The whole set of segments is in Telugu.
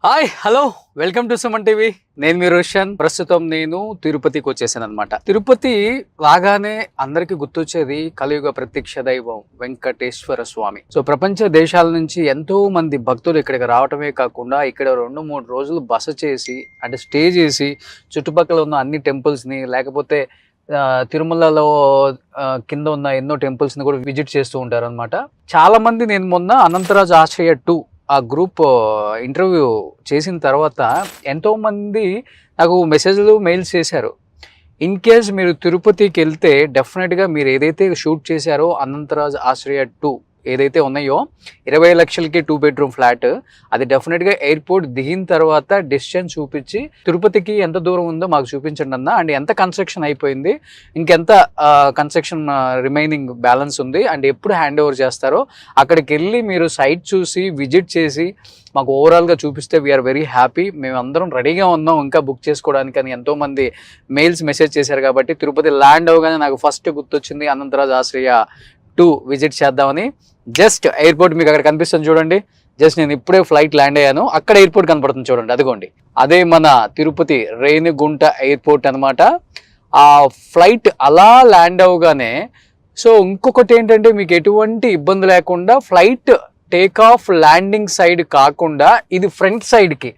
Hi hello welcome to Suman TV. నేను మీ రోషన్. ప్రస్తుతం నేను తిరుపతికి వచ్చేసాను అనమాట. తిరుపతి రాగానే అందరికి గుర్తొచ్చేది కలియుగ ప్రత్యక్ష దైవం వెంకటేశ్వర స్వామి. సో ప్రపంచ దేశాల నుంచి ఎంతో మంది భక్తులు ఇక్కడికి రావటమే కాకుండా ఇక్కడ 2-3 రోజులు బస చేసి అంటే స్టే చేసి చుట్టుపక్కల ఉన్న అన్ని టెంపుల్స్ ని లేకపోతే తిరుమలలో కింద ఉన్న ఎన్నో టెంపుల్స్ ని కూడా విజిట్ చేస్తూ ఉంటారు అనమాట. చాలా మంది నేను మొన్న అనంతరాజ్ ఆశ్రయ 2 ఆ గ్రూప్ ఇంటర్వ్యూ చేసిన తర్వాత ఎంతోమంది నాకు మెసేజ్లు మెయిల్స్ చేశారు. ఇన్ కేస్ మీరు తిరుపతికి వెళ్తే డెఫినెట్గా మీరు ఏదైతే షూట్ చేశారో అనంతరాజ్ ఆశ్రయ 2 ఏదైతే ఉన్నాయో 20 లక్షలకి 2 బెడ్రూమ్ ఫ్లాట్, అది డెఫినెట్గా ఎయిర్పోర్ట్ దిగిన తర్వాత డిస్టెన్స్ చూపించి తిరుపతికి ఎంత దూరం ఉందో మాకు చూపించండి అన్న, అండ్ ఎంత కన్స్ట్రక్షన్ అయిపోయింది, ఇంకెంత కన్స్ట్రక్షన్ రిమైనింగ్ బ్యాలెన్స్ ఉంది, అండ్ ఎప్పుడు హ్యాండ్ ఓవర్ చేస్తారో అక్కడికి వెళ్ళి మీరు సైట్ చూసి విజిట్ చేసి మాకు ఓవరాల్గా చూపిస్తే వీఆర్ వెరీ హ్యాపీ, మేము అందరం రెడీగా ఉన్నాం ఇంకా బుక్ చేసుకోవడానికి అని ఎంతోమంది మెసేజ్ చేశారు. కాబట్టి తిరుపతి ల్యాండ్ అవగానే నాకు ఫస్ట్ గుర్తొచ్చింది అనంతరాజ్ ఆశ్రయ 2 విజిట్ చేద్దామని. జస్ట్ ఎయిర్పోర్ట్ మీకు అక్కడ కనిపిస్తుంది చూడండి. జస్ట్ నేను ఇప్పుడే ఫ్లైట్ ల్యాండ్ అయ్యాను, అక్కడ ఎయిర్పోర్ట్ కనపడుతుంది చూడండి, అదిగోండి అదే మన తిరుపతి రేణిగుంట ఎయిర్పోర్ట్ అనమాట. ఆ ఫ్లైట్ అలా ల్యాండ్ అవగానే సో ఇంకొకటి ఏంటంటే మీకు ఎటువంటి ఇబ్బంది లేకుండా flight take off landing side కాకుండా ఇది ఫ్రంట్ సైడ్కి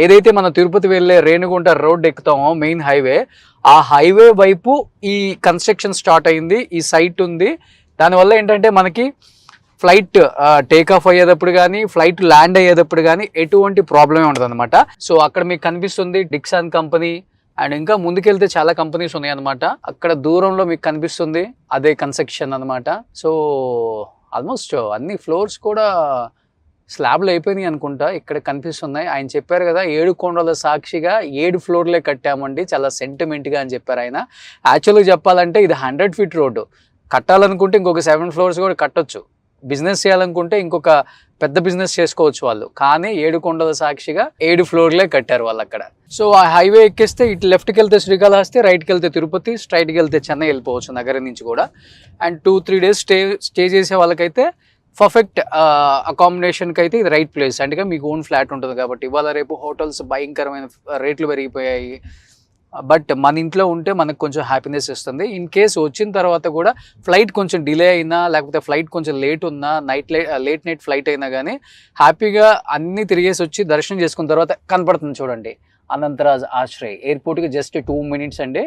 ఏదైతే మన తిరుపతి వెళ్ళే రేణిగుంట రోడ్ ఎక్కుతామో మెయిన్ హైవే, ఆ హైవే వైపు ఈ కన్స్ట్రక్షన్ స్టార్ట్ అయింది, ఈ సైట్ ఉంది. దానివల్ల ఏంటంటే మనకి ఫ్లైట్ టేక్ ఆఫ్ అయ్యేటప్పుడు కానీ ఫ్లైట్ ల్యాండ్ అయ్యేటప్పుడు కానీ ఎటువంటి ప్రాబ్లమే ఉండదు అనమాట. సో అక్కడ మీకు కనిపిస్తుంది డిక్సాన్ కంపెనీ, అండ్ ఇంకా ముందుకెళ్తే చాలా కంపెనీస్ ఉన్నాయి అనమాట. అక్కడ దూరంలో మీకు కనిపిస్తుంది అదే కన్స్ట్రక్షన్ అనమాట. సో ఆల్మోస్ట్ అన్ని ఫ్లోర్స్ కూడా స్లాబ్లు అయిపోయినాయి అనుకుంటా, ఇక్కడ కనిపిస్తున్నాయి. ఆయన చెప్పారు కదా 7 కొండల సాక్షిగా 7 ఫ్లోర్లే కట్టామండి, చాలా సెంటిమెంట్గా అని చెప్పారు ఆయన. యాక్చువల్గా చెప్పాలంటే ఇది 100 ఫీట్ రోడ్డు, కట్టాలనుకుంటే ఇంకొక 7 ఫ్లోర్స్ కూడా కట్టొచ్చు, బిజినెస్ చేయాలనుకుంటే ఇంకొక పెద్ద బిజినెస్ చేసుకోవచ్చు వాళ్ళు. కానీ 7 కొండల సాక్షిగా 7 ఫ్లోర్లే కట్టారు వాళ్ళు అక్కడ. సో ఆ హైవే ఎక్కేస్తే ఇటు లెఫ్ట్కి వెళ్తే శ్రీకాళహస్తి, రైట్కి వెళ్తే తిరుపతి, స్ట్రైట్కి వెళ్తే చెన్నై వెళ్ళిపోవచ్చు నగరం నుంచి కూడా. అండ్ 2-3 డేస్ స్టే చేసే వాళ్ళకైతే పర్ఫెక్ట్ అకామిడేషన్కి అయితే ఇది రైట్ ప్లేస్. అంటే మీకు ఓన్ ఫ్లాట్ ఉంటుంది కాబట్టి. ఇవాళ రేపు హోటల్స్ భయంకరమైన రేట్లు పెరిగిపోయాయి, బట్ మన ఇంట్లో ఉంటే మనకు కొంచెం హ్యాపీనెస్ ఇస్తుంది. ఇన్ కేసు వచ్చిన తర్వాత కూడా ఫ్లైట్ కొంచెం డిలే అయినా లేకపోతే ఫ్లైట్ కొంచెం లేట్ ఉన్నా లేట్ నైట్ ఫ్లైట్ అయినా కానీ హ్యాపీగా అన్నీ తిరిగేసి వచ్చి దర్శనం చేసుకున్న తర్వాత కనపడుతుంది చూడండి అనంతరాజ్ ఆశ్రయ్. ఎయిర్పోర్ట్కి జస్ట్ 2 మినిట్స్ అండి.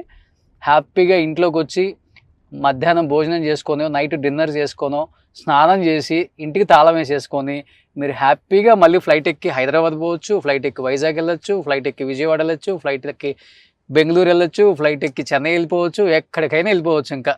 హ్యాపీగా ఇంట్లోకి వచ్చి మధ్యాహ్నం భోజనం చేసుకొని నైట్ డిన్నర్ చేసుకొని స్నానం చేసి ఇంటికి తాళం వేసేసుకొని మీరు హ్యాపీగా మళ్ళీ ఫ్లైట్ ఎక్కి హైదరాబాద్ పోవచ్చు, ఫ్లైట్ ఎక్కి వైజాగ్ వెళ్ళొచ్చు, ఫ్లైట్ ఎక్కి విజయవాడ వెళ్ళొచ్చు, ఫ్లైట్ ఎక్కి బెంగళూరు వెళ్ళొచ్చు, ఫ్లైట్ ఎక్కి చెన్నై వెళ్ళిపోవచ్చు, ఎక్కడికైనా వెళ్ళిపోవచ్చు. ఇంకా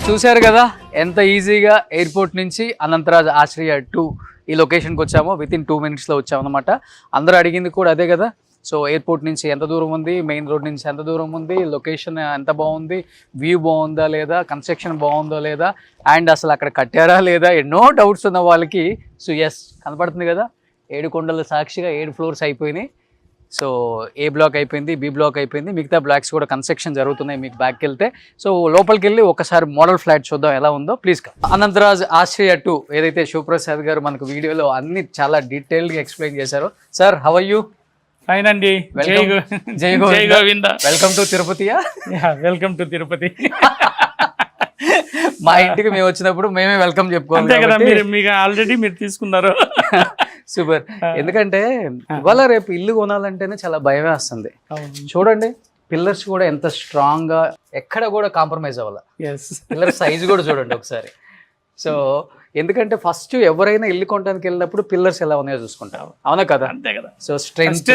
చూశారు కదా ఎంత ఈజీగా ఎయిర్పోర్ట్ నుంచి అనంతరాజ్ ఆశ్రయ 2 ఈ లొకేషన్కి వచ్చామో. వితిన్ 2 మినిట్స్లో వచ్చామన్నమాట. అందరూ అడిగింది కూడా అదే కదా. సో ఎయిర్పోర్ట్ నుంచి ఎంత దూరం ఉంది, మెయిన్ రోడ్ నుంచి ఎంత దూరం ఉంది, లొకేషన్ ఎంత బాగుంది, వ్యూ బాగుందా లేదా, కన్స్ట్రక్షన్ బాగుందో లేదా, అండ్ అసలు అక్కడ కట్టారా లేదా, ఎన్నో డౌట్స్ ఉన్న వాళ్ళకి సో ఎస్ కనపడుతుంది కదా 7 కొండల సాక్షిగా 7 ఫ్లోర్స్ అయిపోయినాయి. సో ఏ బ్లాక్ అయిపోయింది, బి బ్లాక్ అయిపోయింది, మిగతా బ్లాక్స్ కూడా కన్స్ట్రక్షన్ జరుగుతున్నాయి మీకు బ్యాక్కి వెళ్తే. సో లోపలికి వెళ్ళి ఒకసారి మోడల్ ఫ్లాట్ చూద్దాం ఎలా ఉందో. ప్లీజ్ అనంతరాజ్ ఆశ్రయ 2 ఏదైతే శివప్రసాద్ గారు మనకు వీడియోలో అన్ని చాలా డీటెయిల్గా ఎక్స్ప్లెయిన్ చేశారు. Sir how are you? Fine అండి. జై గోవింద. వెల్కమ్ టు తిరుపతియా? Welcome to Tirupati. మా ఇంటికి మేము వచ్చినప్పుడు మేమే వెల్కమ్ చెప్పుకోవాలి కదా, మీకు ఆల్రెడీ మీరు తీసుకున్నారు. సూపర్. ఎందుకంటే ఇవాళ రేపు ఇల్లు కొనాలంటేనే చాలా భయం వేస్తుంది. చూడండి పిల్లర్స్ కూడా ఎంత స్ట్రాంగ్ గా, ఎక్కడ కూడా కాంప్రమైజ్ అవ్వాలి. పిల్లర్ సైజ్ కూడా చూడండి ఒకసారి. సో ఎందుకంటే ఫస్ట్ ఎవరైనా ఇల్లు కొనడానికి వెళ్ళినప్పుడు పిల్లర్స్ ఎలా ఉన్నాయో చూసుకుంటాం, అవునా కదా? అంతే కదా. సో స్ట్రెంగ్త్,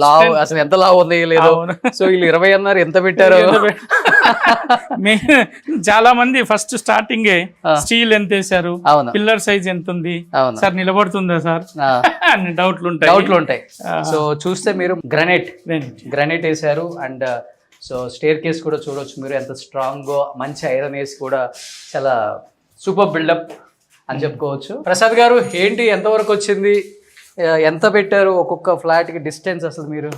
లావ్, అసలు ఎంత లావ్ ఉంది లేదో. సో వీళ్ళు 20 అన్నారు, ఎంత పెట్టారో. చాలా మంది ఫస్ట్ స్టార్టింగ్ స్టీల్ ఎంత వేసారు, పిల్లర్ సైజ్ ఎంత ఉంది సార్, నిలబడుతుందా సార్ అన్ని డౌట్లు ఉంటాయి. సో చూస్తే మీరు గ్రానైట్ వేసారు. అండ్ సో స్టేర్ కేస్ కూడా చూడొచ్చు మీరు ఎంత స్ట్రాంగ్, మంచి ఐరన్ వేసి కూడా చాలా సూపర్ బిల్డప్ అని చెప్పుకోవచ్చు. ప్రసాద్ గారు ఏంటి ఎంతవరకు వచ్చింది, ఎంత పెట్టారు ఒక్కొక్క ఫ్లాట్కి డిస్టెన్స్? అసలు మీరు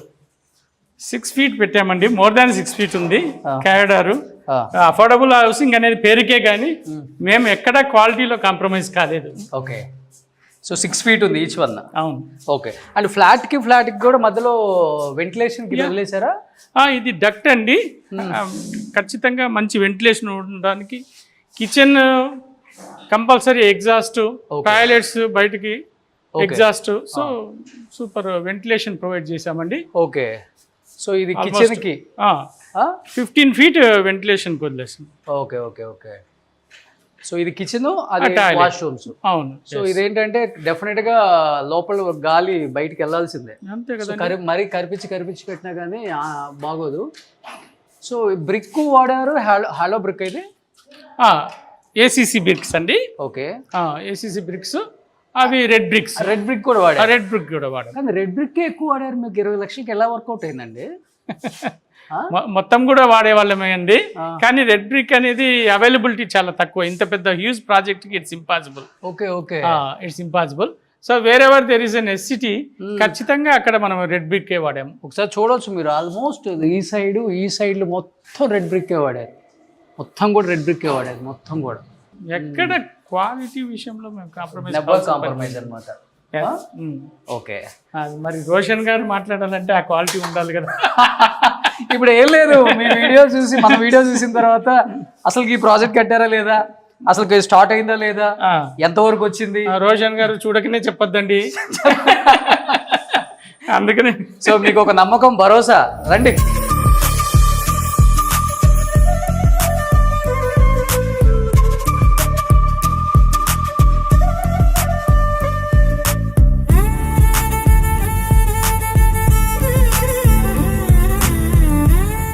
6 feet పెట్టామండి, మోర్ దాన్ 6 feet ఉంది కారిడారు. అఫోర్డబుల్ హౌసింగ్ అనేది పేరుకే కానీ మేము ఎక్కడ క్వాలిటీలో కాంప్రమైజ్ కాలేదు. ఓకే, సో 6 feet ఉంది ఈచ్ వన్. అవును. ఓకే, అండ్ ఫ్లాట్కి కూడా మధ్యలో వెంటిలేషన్కి వదిలేసారా? ఇది డక్ట్ అండి, ఖచ్చితంగా మంచి వెంటిలేషన్ ఉండడానికి. కిచెన్ కంపల్సరీ ఎగ్జాస్ట్, టాయిలెట్స్ బయటికి exhaust, so super ventilation provide చేసామండి. ఓకే, సో ఇది కిచెన్కి 15 feet వెంటిలేషన్ వదిలేసాం. ఓకే ఓకే ఓకే, సో ఇది కిచెన్, అది వాష్రూమ్స్. అవును. సో ఇదేంటంటే డెఫినెట్ గా లోపల గాలి బయటికి వెళ్ళాల్సిందే, అంతే కదా. మరీ కరిపించి పెట్టినా కానీ బాగోదు. సో బ్రిక్ వాడారు, హాలో బ్రిక్ అయితే ఏసీసీ బ్రిక్స్ అండి. ఓకే, ఏసీసీ బ్రిక్స్, అవి రెడ్ బ్రిక్స్. రెడ్ బ్రిక్ కూడా వాడారు. రెడ్ బ్రిక్ కూడా వాడారు. కానీ రెడ్ బ్రిక్ ఎక్కువ వాడారు. మీకు 20 లక్షలకి ఎలా వర్కౌట్ అయిందండి? మొత్తం కూడా వాడేవాళ్ళమే అండి, కానీ రెడ్ బ్రిక్ అనేది అవైలబిలిటీ చాలా తక్కువ. ఇంత పెద్ద హ్యూజ్ ప్రాజెక్ట్ కి it's impossible. Okay okay, it's impossible. So wherever there is necessity, ఖచ్చితంగా అక్కడ మనం రెడ్ బ్రిక్ వాడాము. ఒకసారి చూడవచ్చు మీరు, ఆల్మోస్ట్ ఈ సైడ్ మొత్తం రెడ్ బ్రిక్ వాడారు. మొత్తం కూడా రెడ్ బ్రిక్ వాడారు మొత్తం కూడా. ఎక్కడ క్వాలిటీ విషయంలో మేము కాంప్రమైజ్ అన్నమాట. ఓకే, మరి రోషన్ గారు మాట్లాడాలంటే ఆ క్వాలిటీ ఉండాలి కదా. ఇప్పుడు ఏం లేదు, మీ వీడియో చూసి, మన వీడియో చూసిన తర్వాత అసలు ఈ ప్రాజెక్ట్ కట్టారా లేదా, అసలు స్టార్ట్ అయిందా లేదా, ఎంతవరకు వచ్చింది, రోషన్ గారు చూడకనే చెప్పొద్దండి. అందుకనే సో మీకు ఒక నమ్మకం, భరోసా, రండి.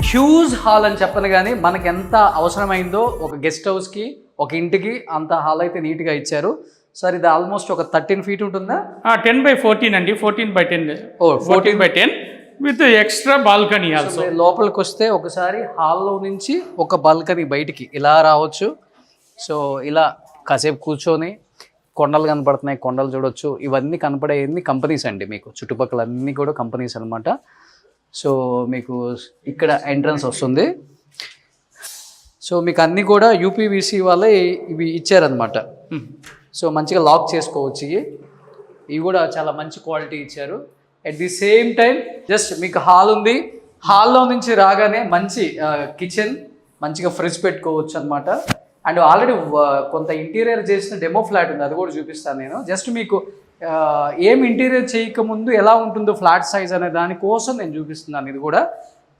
హ్యూజ్ హాల్ అని చెప్పను కానీ మనకి ఎంత అవసరమైందో ఒక గెస్ట్ హౌస్కి, ఒక ఇంటికి అంత హాల్ అయితే నీట్గా ఇచ్చారు. సార్ ఇది ఆల్మోస్ట్ ఒక 13 feet ఉంటుందా? 10/14 అండి, 14/10. 14/10 విత్ ఎక్స్ట్రా బాల్కనీ ఆల్సో. లోపలికి వస్తే ఒకసారి హాల్లో నుంచి ఒక బాల్కనీ బయటికి ఇలా రావచ్చు. సో ఇలా కాసేపు కూర్చొని కొండలు కనపడుతున్నాయి, కొండలు చూడొచ్చు. ఇవన్నీ కనపడేవన్నీ కంపెనీస్ అండి, మీకు చుట్టుపక్కల అన్నీ కూడా కంపెనీస్ అనమాట. సో మీకు ఇక్కడ ఎంట్రన్స్ వస్తుంది. సో మీకు అన్నీ కూడా యూపీవీసీ వాళ్ళే ఇవి ఇచ్చారనమాట. సో మంచిగా లాక్ చేసుకోవచ్చు. ఇవి కూడా చాలా మంచి క్వాలిటీ ఇచ్చారు. At the same time just మీకు హాల్ ఉంది, హాల్లో నుంచి రాగానే మంచి కిచెన్, మంచిగా ఫ్రిడ్జ్ పెట్టుకోవచ్చు అనమాట. అండ్ ఆల్రెడీ కొంత ఇంటీరియర్ చేసిన డెమో ఫ్లాట్ ఉంది, అది కూడా చూపిస్తాను నేను. జస్ట్ మీకు ఏం ఇంటీరియర్ చేయకముందు ఎలా ఉంటుందో ఫ్లాట్ సైజ్ అనే దానికోసం నేను చూపిస్తున్నాను ఇది కూడా.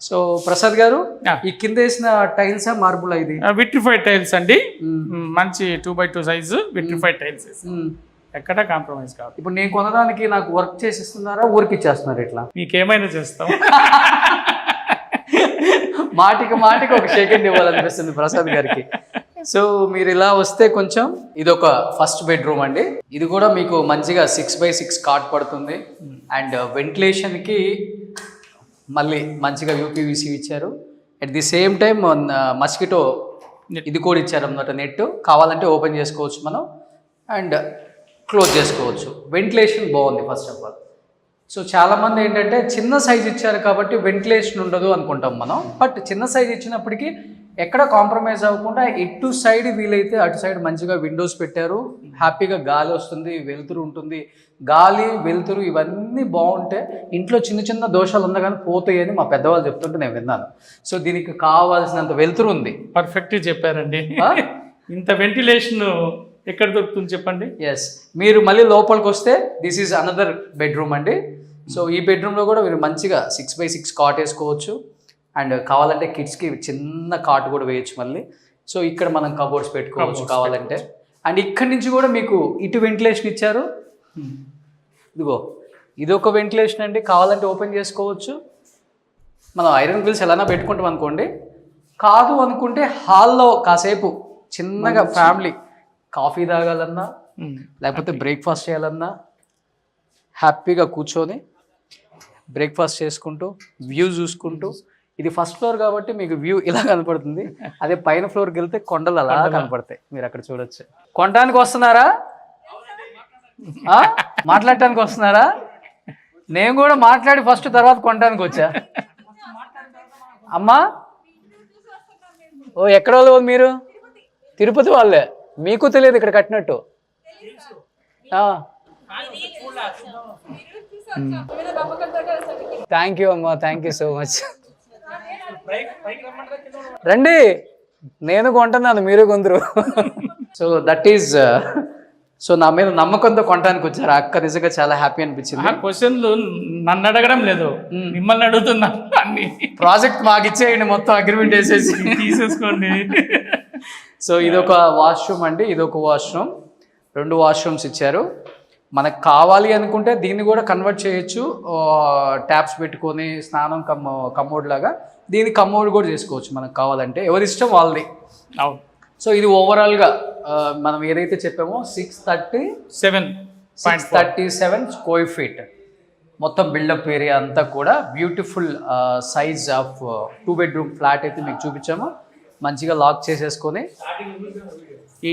సో ప్రసాద్ గారు, ఈ కింద వేసిన టైల్స్ మార్బుల్ ఇది విట్రిఫైడ్ టైల్స్ అండి, మంచి 2x2 సైజు విట్రిఫైడ్ టైల్స్, ఎక్కడ కాంప్రమైజ్ కాదు. ఇప్పుడు నేను కొనడానికి నాకు వర్క్ చేసిస్తున్నారా, ఊరికి ఇచ్చేస్తున్నారు? ఇట్లా మీకేమైనా చేస్తాం. మాటికి ఒక సెకండ్ ఇవ్వాలనిపిస్తుంది ప్రసాద్ గారికి. సో మీరు ఇలా వస్తే కొంచెం, ఇది ఒక ఫస్ట్ బెడ్రూమ్ అండి. ఇది కూడా మీకు మంచిగా 6x6 కాట్ పడుతుంది. అండ్ వెంటిలేషన్కి మళ్ళీ మంచిగా యూపీవీసీ ఇచ్చారు. At the same time mosquito ఇది కూడా ఇచ్చారు అన్నమాట. నెట్ కావాలంటే ఓపెన్ చేసుకోవచ్చు మనం, అండ్ క్లోజ్ చేసుకోవచ్చు. వెంటిలేషన్ బాగుంది ఫస్ట్ ఆఫ్ ఆల్. సో చాలామంది ఏంటంటే చిన్న సైజ్ ఇచ్చారు కాబట్టి వెంటిలేషన్ ఉండదు అనుకుంటాం మనం. బట్ చిన్న సైజ్ ఇచ్చినప్పటికీ ఎక్కడ కాంప్రమైజ్ అవ్వకుండా ఇటు సైడ్ వీలైతే అటు సైడ్ మంచిగా విండోస్ పెట్టారు. హ్యాపీగా గాలి వస్తుంది, వెలుతురు ఉంటుంది. గాలి వెలుతురు ఇవన్నీ బాగుంటే ఇంట్లో చిన్న చిన్న దోషాలు ఉన్నా కానీ పోతాయి అని మా పెద్దవాళ్ళు చెప్తుంటే నేను విన్నాను. సో దీనికి కావాల్సినంత వెలుతురు ఉంది. పర్ఫెక్ట్గా చెప్పారండి. ఇంత వెంటిలేషన్ ఎక్కడ దొరుకుతుంది చెప్పండి? ఎస్, మీరు మళ్ళీ లోపలికి వస్తే దిస్ ఈజ్ అనదర్ బెడ్రూమ్ అండి. సో ఈ బెడ్రూమ్లో కూడా మీరు మంచిగా 6x6 కాట్ వేసుకోవచ్చు. అండ్ కావాలంటే కిడ్స్కి చిన్న కాట్ కూడా వేయచ్చు మళ్ళీ. సో ఇక్కడ మనం కబోర్డ్స్ పెట్టుకోవచ్చు కావాలంటే. అండ్ ఇక్కడి నుంచి కూడా మీకు ఇటు వెంటిలేషన్ ఇచ్చారు. ఇదిగో ఇదొక వెంటిలేషన్ అండి, కావాలంటే ఓపెన్ చేసుకోవచ్చు. మనం ఐరన్ గ్రిల్స్ ఎలానా పెట్టుకుంటాం అనుకోండి, కాదు అనుకుంటే హాల్లో కాసేపు చిన్నగా ఫ్యామిలీ కాఫీ తాగాలన్నా లేకపోతే బ్రేక్ఫాస్ట్ చేయాలన్నా హ్యాపీగా కూర్చొని బ్రేక్ఫాస్ట్ చేసుకుంటూ వ్యూ చూసుకుంటూ. ఇది ఫస్ట్ ఫ్లోర్ కాబట్టి మీకు వ్యూ ఇలా కనపడుతుంది. అదే పైన ఫ్లోర్కి వెళ్తే కొండలు అలా కనపడతాయి, మీరు అక్కడ చూడొచ్చు. కొనడానికి వస్తున్నారా, మాట్లాడటానికి వస్తున్నారా? నేను కూడా మాట్లాడి ఫస్ట్ తర్వాత కొనడానికి వచ్చా. అమ్మా ఓ ఎక్కడ వాళ్ళు మీరు? తిరుపతి వాళ్ళే. మీకు తెలియదు ఇక్కడ కట్టినట్టు? థ్యాంక్ యూ అమ్మా, థ్యాంక్ యూ సో మచ్. రండి, నేను కొంటున్నాను, మీరు కొందరు. సో దట్ ఈస్ సో నా మీద నమ్మకంతో కొనడానికి వచ్చారు. అక్క నిజంగా చాలా హ్యాపీ అనిపించింది. క్వశ్చన్లు నన్ను అడగడం లేదు, మిమ్మల్ని అడుగుతున్నా. అన్ని ప్రాజెక్ట్ మాకు ఇచ్చేయండి, మొత్తం అగ్రిమెంట్ వేసేసి తీసేసుకోండి. సో ఇదొక వాష్రూమ్ అండి, ఇదొక వాష్రూమ్, 2 వాష్రూమ్స్ ఇచ్చారు. మనకు కావాలి అనుకుంటే దీన్ని కూడా కన్వర్ట్ చేయొచ్చు, ట్యాప్స్ పెట్టుకొని స్నానం కమోడ్ లాగా. దీన్ని కమోడ్ కూడా చేసుకోవచ్చు మనకు కావాలంటే, ఎవరి ఇష్టం వాళ్ళది. అవును. సో ఇది ఓవరాల్గా మనం ఏదైతే చెప్పామో 637 స్క్వేర్ ఫీట్ మొత్తం బిల్డప్ ఏరియా అంతా కూడా beautiful size of 2 bedroom flat అయితే మీకు చూపించాము. మంచిగా లాక్ చేసేసుకొని.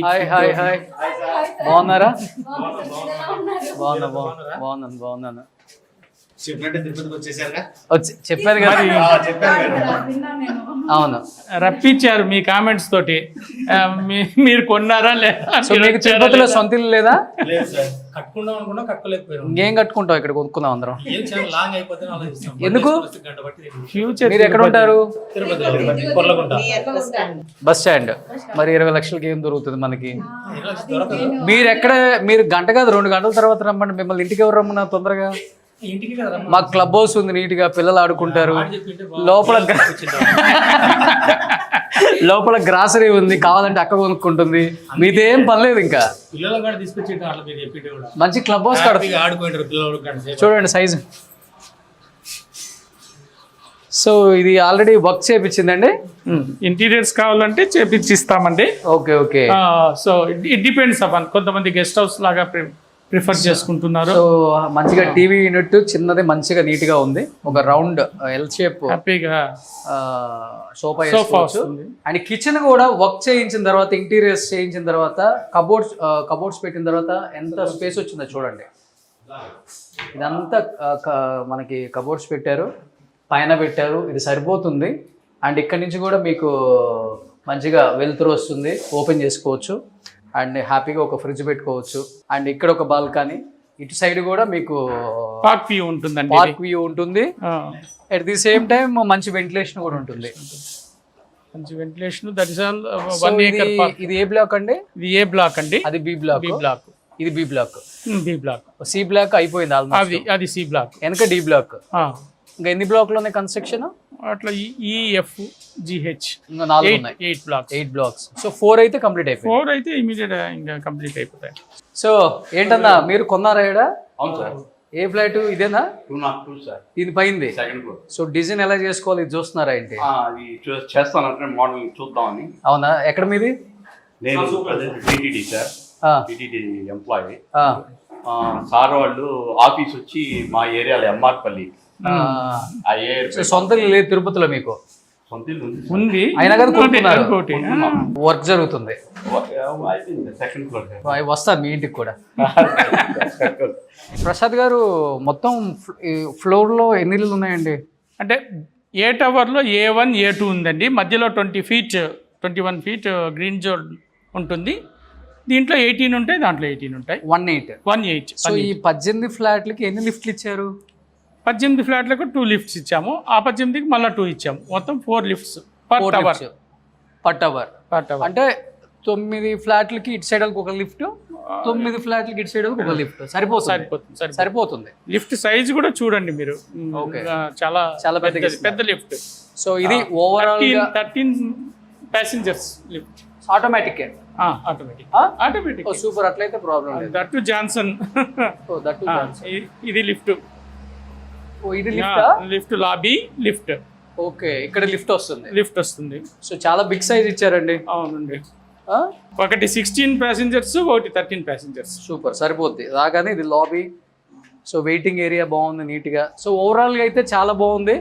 హాయ్ హాయ్ హాయ్, బాగున్నారా? బాగున్నాను. చెప్పారు కదా, అవును, రప్పించారు మీ కామెంట్స్ తోటి. మీరు కొన్నారా లేదా? సో మీకు తిరుపతిలో సొంత ఇల్లు లేదా? ఇంకేం కట్టుకుంటావు, ఇక్కడ కొనుక్కుందాం అందరం. ఎందుకు? ఫ్యూచర్ మీరు ఎక్కడ ఉంటారు? Bus stand. మరి 20 లక్షలకి ఏం దొరుకుతుంది మనకి? మీరు గంట కాదు 2 గంటల తర్వాత రమ్మండి, మిమ్మల్ని ఇంటికి ఎవరు రమ్మన్నా తొందరగా? మాకు క్లబ్ హౌస్ ఉంది, నీట్ గా పిల్లలు ఆడుకుంటారు. లోపల గ్రాసరీ ఉంది, కావాలంటే అక్క కొనుక్కుంటుంది. మీదేం పనిలేదు ఇంకా. మంచి క్లబ్ హౌస్ చూడండి సైజు. సో ఇది ఆల్రెడీ వర్క్ చేయించిందండి. ఇంటీరియర్స్ కావాలంటే చేపించిస్తామండి. Okay. So it depends upon, కొంతమంది గెస్ట్ హౌస్ లాగా ప్రిఫర్ చేసుకుంటున్నారు. సో మంచిగా టీవీ యూనిట్ చిన్నది, మంచిగా నీట్ గా ఉంది. ఒక రౌండ్ ఎల్ షేప్ హ్యాపీగా సోఫా వేసుకోవచ్చు. అండ్ కిచెన్ కూడా వర్క్ చేయించిన తర్వాత, ఇంటీరియర్స్ చేయించిన తర్వాత, కబోర్డ్స్ పెట్టిన తర్వాత ఎంత స్పేస్ వచ్చిందో చూడండి. ఇదంతా మనకి కబోర్డ్స్ పెట్టారు, పైన పెట్టారు, ఇది సరిపోతుంది. అండ్ ఇక్కడ నుంచి కూడా మీకు మంచిగా వెలుతురు వస్తుంది, ఓపెన్ చేసుకోవచ్చు. అండ్ హ్యాపీగా ఒక ఫ్రిడ్జ్ పెట్టుకోవచ్చు. అండ్ ఇక్కడ ఒక బాల్కనీ, ఇటు సైడ్ కూడా మీకు పార్క్ వ్యూ ఉంటుందండి. పార్క్ వ్యూ ఉంటుంది. అట్ ది సేమ్ టైం మంచి వెంటిలేషన్ కూడా ఉంటుంది. మంచి ventilation. That is all 1 acre park. ఇది ఏ బ్లాక్ అండి? ఇది ఏ బ్లాక్ అండి? అది బి బ్లాక్. ఇది బి బ్లాక్. సి బ్లాక్ అయిపోయింది ఆల్మోస్ట్. అది సి బ్లాక్, వెనక డి బ్లాక్. ఇంకా ఎన్ని బ్లాక్లు ఉన్నాయి కన్స్ట్రక్షన్? అట్లా EFGH ఇంకా 4 ఉన్నాయి. 8 బ్లాక్స్. సో 4 అయితే కంప్లీట్ అయిపోయింది. 4 అయితే ఇమీడియట్ ఇంకా కంప్లీట్ అయిపోతాయి. సో ఏంటన్నా, మీరు కొన్నారా ఇక్కడ? అవును సార్. ఏ ఫ్లాట్ ఇదేనా? 202 సార్. ఇది పైంది. Second floor. సో డిజైన్ ఎలా చేసుకోవాలి ఇది చూస్తున్నారా ఏంటి? అది చేస్తానంటే మోడల్ చూద్దామని. అవునా, ఎక్కడ మీది? నేను TTD sir, TTD employee. Sir వాళ్ళు ఆఫీస్ వచ్చి మా ఏరియాలో ఎంఆర్పల్లి. సొంత లేదు తిరుపతిలో మీకు? సొంత ఇల్లు ఉంది, అయినా కానీ వర్క్ జరుగుతుంది. Second floor. వస్తాను మీ ఇంటికి కూడా. ప్రసాద్ గారు, మొత్తం ఫ్లోర్ లో ఎన్ని ఇల్లు ఉన్నాయండి? అంటే ఏ టవర్లో A1 A2 ఉందండి. మధ్యలో 21 ఫీట్ గ్రీన్ జోన్ ఉంటుంది. దీంట్లో 18 ఉంటాయి, దాంట్లో 18 ఉంటాయి. 18. సో ఈ 18 ఫ్లాట్లకి ఎన్ని లిఫ్ట్లు ఇచ్చారు? 18 ఫ్లాట్లకు 2 లిఫ్ట్స్ ఇచ్చాము. ఆ 18కి మళ్ళీ 2 ఇచ్చాము. మొత్తం 4 లిఫ్ట్స్ పర్ టవర్. అంటే 9 ఫ్లాట్లకి ఇటు సైడ్ ఒక లిఫ్ట్, 9 ఫ్లాట్లకి ఇటు సైడ్ ఒక లిఫ్ట్. సరిపోతుంది. లిఫ్ట్ సైజ్ కూడా చూడండి మీరు. చాలా పెద్ద లిఫ్ట్. సో ఇది overall 13 passengers lift. Automatic. Super. అట్లయితే ప్రాబ్లం లేదు. That Johnson. ఇది లిఫ్ట్. ఇది లిఫ్ట్ లాబీ లిఫ్ట్. ఓకే, ఇక్కడ లిఫ్ట్ వస్తుంది. సో చాలా బిగ్ సైజ్ ఇచ్చారండి. అవునండి. ఒకటి 16 ప్యాసింజర్స్, ఒకటి 13 ప్యాసింజర్స్. సూపర్, సరిపోద్ది. రాగానే ఇది లాబీ. సో వెయిటింగ్ ఏరియా బాగుంది నీట్గా. సో ఓవరాల్గా అయితే చాలా బాగుంది.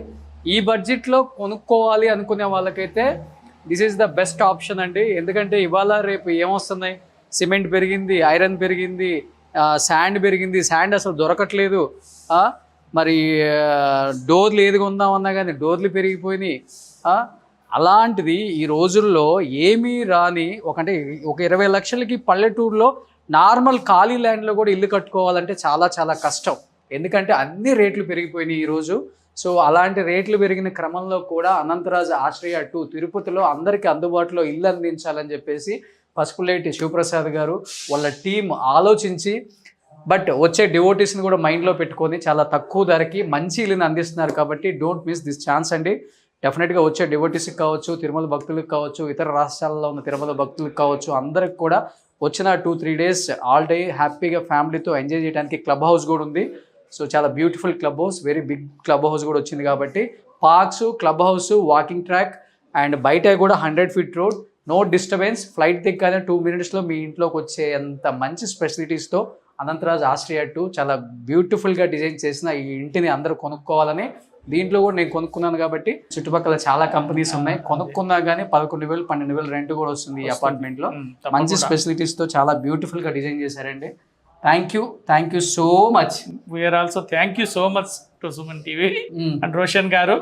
ఈ బడ్జెట్లో కొనుక్కోవాలి అనుకునే వాళ్ళకైతే this is the best option అండి. ఎందుకంటే ఇవాళ రేపు ఏమొస్తున్నాయి, సిమెంట్ పెరిగింది, ఐరన్ పెరిగింది, శాండ్ పెరిగింది. శాండ్ అసలు దొరకట్లేదు. మరి డోర్లు ఏది కొందామన్నా కానీ డోర్లు పెరిగిపోయినాయి. అలాంటిది ఈ రోజుల్లో ఏమీ రాని అంటే ఒక 20 లక్షలకి పల్లెటూరులో నార్మల్ ఖాళీ ల్యాండ్లో కూడా ఇల్లు కట్టుకోవాలంటే చాలా చాలా కష్టం. ఎందుకంటే అన్ని రేట్లు పెరిగిపోయినాయి ఈరోజు. సో అలాంటి రేట్లు పెరిగిన క్రమంలో కూడా అనంతరాజ్ ఆశ్రయ 2 తిరుపతిలో అందరికీ అందుబాటులో ఇల్లు అందించాలని చెప్పేసి పసుపులేటి శివప్రసాద్ గారు వాళ్ళ టీం ఆలోచించి, బట్ వచ్చే డివోటీస్ని కూడా మైండ్లో పెట్టుకొని చాలా తక్కువ ధరకి మంచి ఇల్లుని అందిస్తున్నారు. కాబట్టి డోంట్ మిస్ దిస్ ఛాన్స్ అండి. డెఫినెట్గా వచ్చే డివోటీస్కి కావచ్చు, తిరుమల భక్తులకు కావచ్చు, ఇతర రాష్ట్రాల్లో ఉన్న తిరుమల భక్తులకు కావచ్చు, అందరికి కూడా వచ్చిన 2-3 డేస్ ఆల్ డే హ్యాపీగా ఫ్యామిలీతో ఎంజాయ్ చేయడానికి క్లబ్ హౌస్ కూడా ఉంది. సో చాలా beautiful club house, very big club house కూడా వచ్చింది. కాబట్టి parks, club house, walking track and బయట కూడా 100 feet road, no disturbance. Flight దిగ్గానే 2 మినిట్స్లో మీ ఇంట్లోకి వచ్చే అంత మంచి ఫెసిలిటీస్తో అనంతరాజ్ ఆశ్రయ 2 చాలా బ్యూటిఫుల్గా డిజైన్ చేసిన ఈ ఇంటిని అందరూ కొనుక్కోవాలని, దీంట్లో కూడా నేను కొనుక్కున్నాను. కాబట్టి చుట్టుపక్కల చాలా కంపెనీస్ ఉన్నాయి, కొనుక్కున్నా కానీ 11,000 12,000 రెంట్ కూడా వస్తుంది ఈ అపార్ట్మెంట్లో. మంచి ఫెసిలిటీస్తో చాలా బ్యూటిఫుల్గా డిజైన్ చేశారండి. Thank you so much. We are also thank you so much to Suman TV and Roshan గారు.